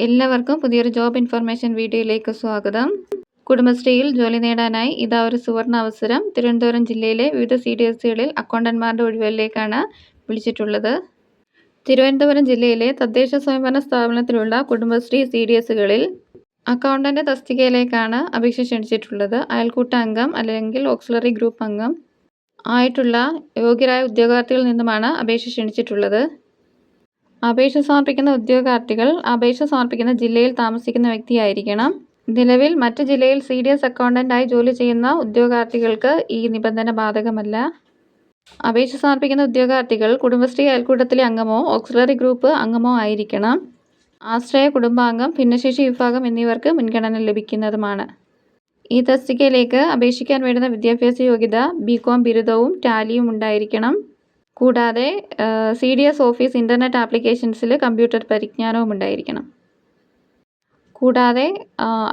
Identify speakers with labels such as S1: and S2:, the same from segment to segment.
S1: എല്ലാവർക്കും പുതിയൊരു job information വീഡിയോയിലേക്ക് സ്വാഗതം. കുടുംബശ്രീയിൽ ജോലി നേടാനായി ഇതാ ഒരു സുവർണ അവസരം. തിരുവനന്തപുരം ജില്ലയിലെ വിവിധ CDSകളിൽ അക്കൗണ്ടന്മാരുടെ ഒഴിവുകളിലേക്കാണ് വിളിച്ചിട്ടുള്ളത്. തിരുവനന്തപുരം ജില്ലയിലെ തദ്ദേശ സ്വയംഭരണ സ്ഥാപനത്തിലുള്ള കുടുംബശ്രീ CDSകളിൽ അക്കൗണ്ടന്റ് തസ്തികയിലേക്കാണ് അപേക്ഷ ക്ഷണിച്ചിട്ടുള്ളത്. അയൽക്കൂട്ട അംഗം അല്ലെങ്കിൽ ഓക്സിലറി ഗ്രൂപ്പ് അംഗം ആയിട്ടുള്ള യോഗ്യരായ ഉദ്യോഗാർത്ഥികളിൽ നിന്നുമാണ് അപേക്ഷ ക്ഷണിച്ചിട്ടുള്ളത്. അപേക്ഷ സമർപ്പിക്കുന്ന ഉദ്യോഗാർത്ഥികൾ അപേക്ഷ സമർപ്പിക്കുന്ന ജില്ലയിൽ താമസിക്കുന്ന വ്യക്തിയായിരിക്കണം. നിലവിൽ മറ്റ് ജില്ലയിൽ CDS അക്കൗണ്ടന്റായി ജോലി ചെയ്യുന്ന ഉദ്യോഗാർത്ഥികൾക്ക് ഈ നിബന്ധന ബാധകമല്ല. അപേക്ഷ സമർപ്പിക്കുന്ന ഉദ്യോഗാർത്ഥികൾ കുടുംബശ്രീ അയൽക്കൂട്ടത്തിലെ അംഗമോ ഓക്സിലറി ഗ്രൂപ്പ് അംഗമോ ആയിരിക്കണം. ആശ്രയ കുടുംബാംഗം, ഭിന്നശേഷി വിഭാഗം എന്നിവർക്ക് മുൻഗണന ലഭിക്കുന്നതുമാണ്. ഈ തസ്തികയിലേക്ക് അപേക്ഷിക്കാൻ വേണ്ടുന്ന വിദ്യാഭ്യാസ യോഗ്യത BCom ബിരുദവും ടാലിയും ഉണ്ടായിരിക്കണം. കൂടാതെ CDS ഓഫീസ് ഇൻ്റർനെറ്റ് ആപ്ലിക്കേഷൻസിൽ കമ്പ്യൂട്ടർ പരിജ്ഞാനവും ഉണ്ടായിരിക്കണം. കൂടാതെ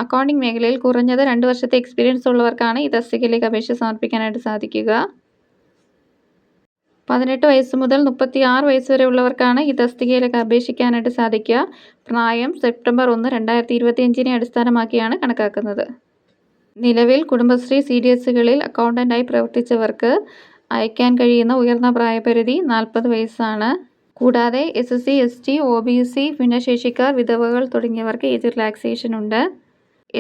S1: അക്കൗണ്ടിംഗ് മേഖലയിൽ കുറഞ്ഞത് 2 വർഷത്തെ എക്സ്പീരിയൻസ് ഉള്ളവർക്കാണ് ഈ തസ്തികയിലേക്ക് അപേക്ഷ സമർപ്പിക്കാനായിട്ട് സാധിക്കുക. 18 വയസ്സ് മുതൽ 36 വയസ്സ് വരെ ഉള്ളവർക്കാണ് ഈ തസ്തികയിലേക്ക് അപേക്ഷിക്കാനായിട്ട് സാധിക്കുക. പ്രായം സെപ്റ്റംബർ 1, 2025 അടിസ്ഥാനമാക്കിയാണ് കണക്കാക്കുന്നത്. നിലവിൽ കുടുംബശ്രീ CDSകളിൽ അക്കൗണ്ടന്റായി പ്രവർത്തിച്ചവർക്ക് അയക്കാൻ കഴിയുന്ന ഉയർന്ന പ്രായപരിധി 40 വയസ്സാണ്. കൂടാതെ SC, ST, OBC, ഭിന്നശേഷിക്കാർ, വിധവകൾ തുടങ്ങിയവർക്ക് ഏജ് റിലാക്സേഷൻ ഉണ്ട്.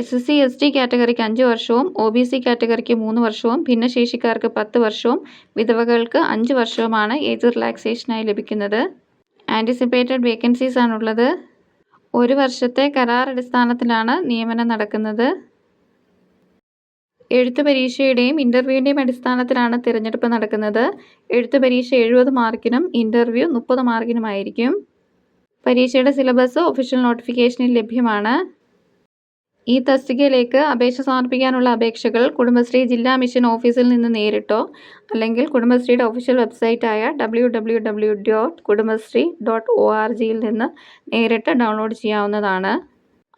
S1: SC, ST കാറ്റഗറിക്ക് 5 വർഷവും OBC കാറ്റഗറിക്ക് 3 വർഷവും ഭിന്നശേഷിക്കാർക്ക് 10 വർഷവും വിധവകൾക്ക് 5 വർഷവുമാണ് ഏജ് റിലാക്സേഷനായി ലഭിക്കുന്നത്. ആൻറ്റിസിപ്പേറ്റഡ് വേക്കൻസീസ് ആണുള്ളത്. 1 വർഷത്തെ കരാർ അടിസ്ഥാനത്തിലാണ് നിയമനം നടക്കുന്നത്. എഴുത്തു പരീക്ഷയുടെയും ഇൻ്റർവ്യൂവിൻ്റെയും അടിസ്ഥാനത്തിലാണ് തിരഞ്ഞെടുപ്പ് നടക്കുന്നത്. എഴുത്തു പരീക്ഷ 70 മാർക്കിനും ഇൻ്റർവ്യൂ 30 മാർക്കിനുമായിരിക്കും. പരീക്ഷയുടെ സിലബസ് ഒഫീഷ്യൽ നോട്ടിഫിക്കേഷനിൽ ലഭ്യമാണ്. ഈ തസ്തികയിലേക്ക് അപേക്ഷ സമർപ്പിക്കാനുള്ള അപേക്ഷകൾ കുടുംബശ്രീ ജില്ലാ മിഷൻ ഓഫീസിൽ നിന്ന് നേരിട്ടോ അല്ലെങ്കിൽ കുടുംബശ്രീയുടെ ഒഫീഷ്യൽ വെബ്സൈറ്റായ www.kudumbashree.org നിന്ന് നേരിട്ട് ഡൗൺലോഡ് ചെയ്യാവുന്നതാണ്.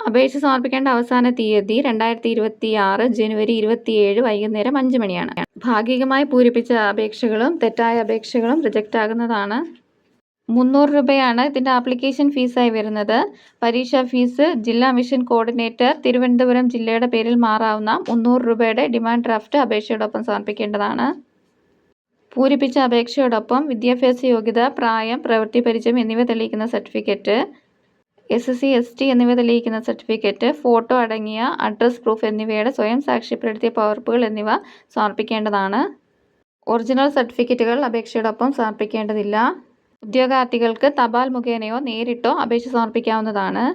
S1: അപേക്ഷ സമർപ്പിക്കേണ്ട അവസാന തീയതി 2026 ജനുവരി 27 വൈകുന്നേരം 5 മണിയാണ്. ഭാഗികമായി പൂരിപ്പിച്ച അപേക്ഷകളും തെറ്റായ അപേക്ഷകളും റിജക്റ്റ് ആകുന്നതാണ്. 300 രൂപയാണ് ഇതിൻ്റെ ആപ്ലിക്കേഷൻ ഫീസായി വരുന്നത്. പരീക്ഷാ ഫീസ് ജില്ലാ മിഷൻ കോർഡിനേറ്റർ തിരുവനന്തപുരം ജില്ലയുടെ പേരിൽ മാറാവുന്ന 300 രൂപയുടെ ഡിമാൻഡ് ഡ്രാഫ്റ്റ് അപേക്ഷയോടൊപ്പം സമർപ്പിക്കേണ്ടതാണ്. പൂരിപ്പിച്ച അപേക്ഷയോടൊപ്പം വിദ്യാഭ്യാസ യോഗ്യത, പ്രായം, പ്രവൃത്തി പരിചയം എന്നിവ തെളിയിക്കുന്ന സർട്ടിഫിക്കറ്റ്, SC, ST എന്നിവ തെളിയിക്കുന്ന സർട്ടിഫിക്കറ്റ്, ഫോട്ടോ അടങ്ങിയ അഡ്രസ് പ്രൂഫ് എന്നിവയുടെ സ്വയം സാക്ഷ്യപ്പെടുത്തിയ പകർപ്പുകൾ എന്നിവ സമർപ്പിക്കേണ്ടതാണ്. ഒറിജിനൽ സർട്ടിഫിക്കറ്റുകൾ അപേക്ഷയോടൊപ്പം സമർപ്പിക്കേണ്ടതില്ല. ഉദ്യോഗാർത്ഥികൾക്ക് തപാൽ മുഖേനയോ നേരിട്ടോ അപേക്ഷ സമർപ്പിക്കാവുന്നതാണ്.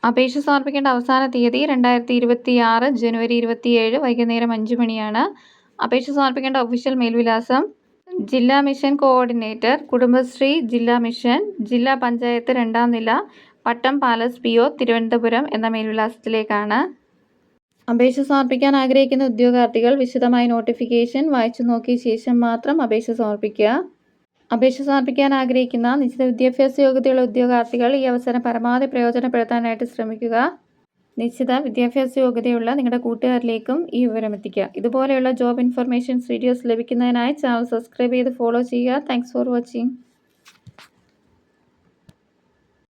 S1: അപേക്ഷ സമർപ്പിക്കേണ്ട അവസാന തീയതി 2026 ജനുവരി 27 വൈകുന്നേരം 5 മണിയാണ്. അപേക്ഷ സമർപ്പിക്കേണ്ട ഒഫീഷ്യൽ മേൽവിലാസം ജില്ലാ മിഷൻ കോർഡിനേറ്റർ, കുടുംബശ്രീ ജില്ലാ മിഷൻ, ജില്ലാ പഞ്ചായത്ത് 2ാം നില, പട്ടം പാലസ് PO, തിരുവനന്തപുരം എന്ന മേൽവിലാസത്തിലേക്കാണ്. അപേക്ഷ സമർപ്പിക്കാൻ ആഗ്രഹിക്കുന്ന ഉദ്യോഗാർത്ഥികൾ വിശദമായ നോട്ടിഫിക്കേഷൻ വായിച്ചു നോക്കിയ ശേഷം മാത്രം അപേക്ഷ സമർപ്പിക്കുക. അപേക്ഷ സമർപ്പിക്കാൻ ആഗ്രഹിക്കുന്ന നിശ്ചിത വിദ്യാഭ്യാസ യോഗ്യതയുള്ള ഉദ്യോഗാർത്ഥികൾ ഈ അവസരം പരമാവധി പ്രയോജനപ്പെടുത്താനായിട്ട് ശ്രമിക്കുക. നിശ്ചിത വിദ്യാഭ്യാസ യോഗ്യതയുള്ള നിങ്ങളുടെ കൂട്ടുകാരിലേക്കും ഈ വിവരം എത്തിക്കുക. ഇതുപോലെയുള്ള ജോബ് ഇൻഫർമേഷൻസ് വീഡിയോസ് ലഭിക്കുന്നതിനായി ചാനൽ സബ്സ്ക്രൈബ് ചെയ്ത് ഫോളോ ചെയ്യുക. Thanks for watching.